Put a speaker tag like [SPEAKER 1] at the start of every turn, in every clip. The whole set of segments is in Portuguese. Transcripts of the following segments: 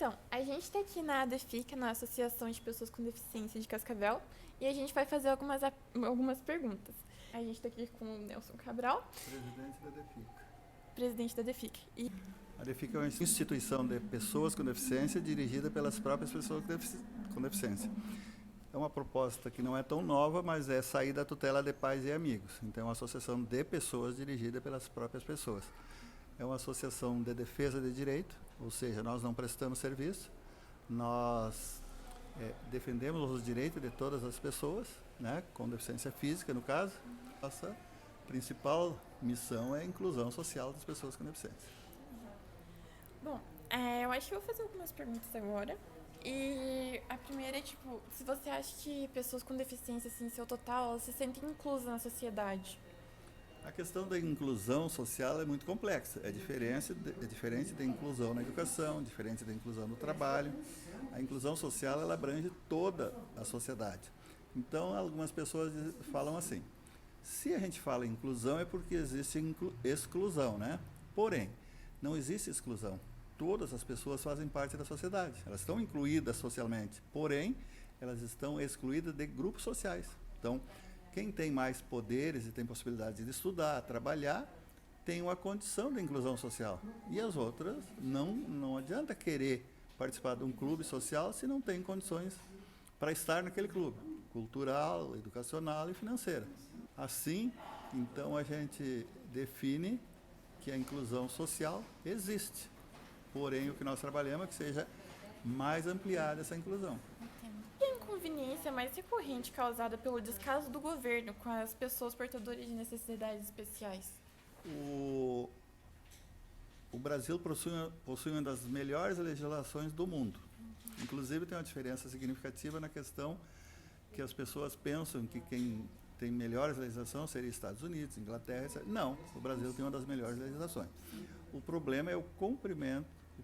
[SPEAKER 1] Então, a gente está aqui na ADEFIC, na Associação de Pessoas com Deficiência de Cascavel, e a gente vai fazer algumas perguntas. A gente está aqui com o Nelson Cabral,
[SPEAKER 2] Presidente da DEFIC.
[SPEAKER 1] presidente da ADEFIC.
[SPEAKER 2] A DEFIC é uma instituição de pessoas com deficiência dirigida pelas próprias pessoas com deficiência. É uma proposta que não é tão nova, mas é sair da tutela de pais e amigos. Então, é uma associação de pessoas dirigida pelas próprias pessoas. É uma associação de defesa de direito, ou seja, nós não prestamos serviço, nós defendemos os direitos de todas as pessoas, né, com deficiência física, no caso. Nossa principal missão é a inclusão social das pessoas com deficiência.
[SPEAKER 1] Bom, eu acho que eu vou fazer algumas perguntas agora. E a primeira é, se você acha que pessoas com deficiência, assim, em seu total, elas se sentem inclusas na sociedade?
[SPEAKER 2] A questão da inclusão social é muito complexa. É diferente da inclusão na educação, diferente da inclusão no trabalho. A inclusão social, ela abrange toda a sociedade. Então, algumas pessoas falam assim, se a gente fala inclusão é porque existe exclusão, né? Porém, não existe exclusão. Todas as pessoas fazem parte da sociedade. Elas estão incluídas socialmente, porém, elas estão excluídas de grupos sociais. Então, quem tem mais poderes e tem possibilidade de estudar, trabalhar, tem uma condição de inclusão social. E as outras, não adianta querer participar de um clube social se não tem condições para estar naquele clube, cultural, educacional e financeira. Assim, então, a gente define que a inclusão social existe. Porém, o que nós trabalhamos é que seja mais ampliada essa inclusão.
[SPEAKER 1] E a inconveniência mais recorrente causada pelo descaso do governo com as pessoas portadoras de necessidades especiais?
[SPEAKER 2] O Brasil possui uma das melhores legislações do mundo. Inclusive, tem uma diferença significativa na questão que as pessoas pensam que quem tem melhores legislações seria Estados Unidos, Inglaterra, etc. Não, o Brasil tem uma das melhores legislações. O problema é o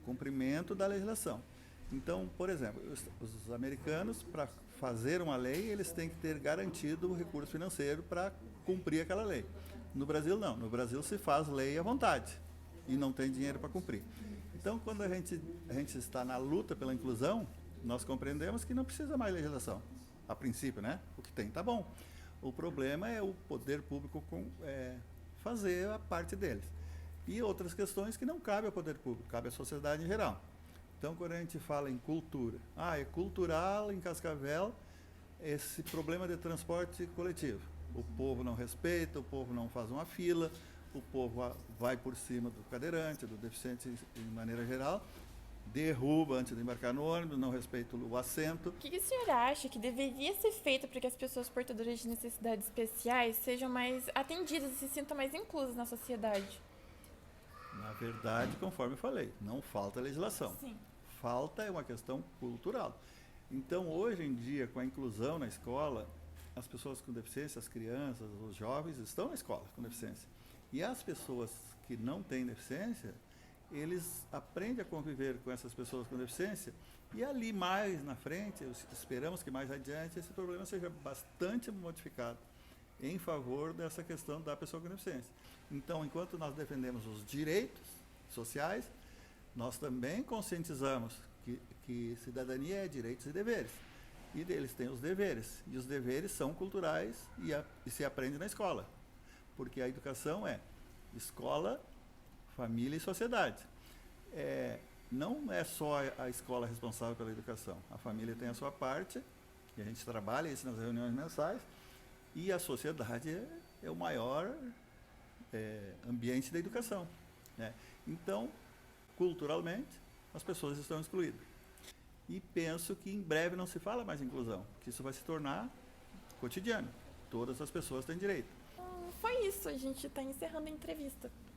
[SPEAKER 2] cumprimento da legislação. Então, por exemplo, os americanos, para fazer uma lei, eles têm que ter garantido o recurso financeiro para cumprir aquela lei. No Brasil, não. No Brasil, se faz lei à vontade e não tem dinheiro para cumprir. Então, quando a gente está na luta pela inclusão, nós compreendemos que não precisa mais legislação. A princípio, né? O que tem está bom. O problema é o poder público fazer a parte deles. E outras questões que não cabem ao poder público, cabe à sociedade em geral. Então, quando a gente fala em cultura, é cultural em Cascavel esse problema de transporte coletivo. O povo não respeita, o povo não faz uma fila, o povo vai por cima do cadeirante, do deficiente de maneira geral, derruba antes de embarcar no ônibus, não respeita o assento.
[SPEAKER 1] O que o senhor acha que deveria ser feito para que as pessoas portadoras de necessidades especiais sejam mais atendidas e se sintam mais inclusas na sociedade?
[SPEAKER 2] Na verdade, conforme eu falei, não falta legislação.
[SPEAKER 1] Sim.
[SPEAKER 2] Falta é uma questão cultural. Então, hoje em dia, com a inclusão na escola, as pessoas com deficiência, as crianças, os jovens estão na escola com deficiência. E as pessoas que não têm deficiência, eles aprendem a conviver com essas pessoas com deficiência e ali mais na frente, esperamos que mais adiante esse problema seja bastante modificado em favor dessa questão da pessoa com deficiência. Então, enquanto nós defendemos os direitos sociais, nós também conscientizamos que cidadania é direitos e deveres. E deles têm os deveres. E os deveres são culturais e se aprende na escola. Porque a educação é escola, família e sociedade. Não é só a escola responsável pela educação. A família tem a sua parte, e a gente trabalha isso nas reuniões mensais, e a sociedade é o maior ambiente da educação, né? Então, culturalmente, as pessoas estão excluídas. E penso que em breve não se fala mais em inclusão, que isso vai se tornar cotidiano. Todas as pessoas têm direito.
[SPEAKER 1] Foi isso, a gente está encerrando a entrevista.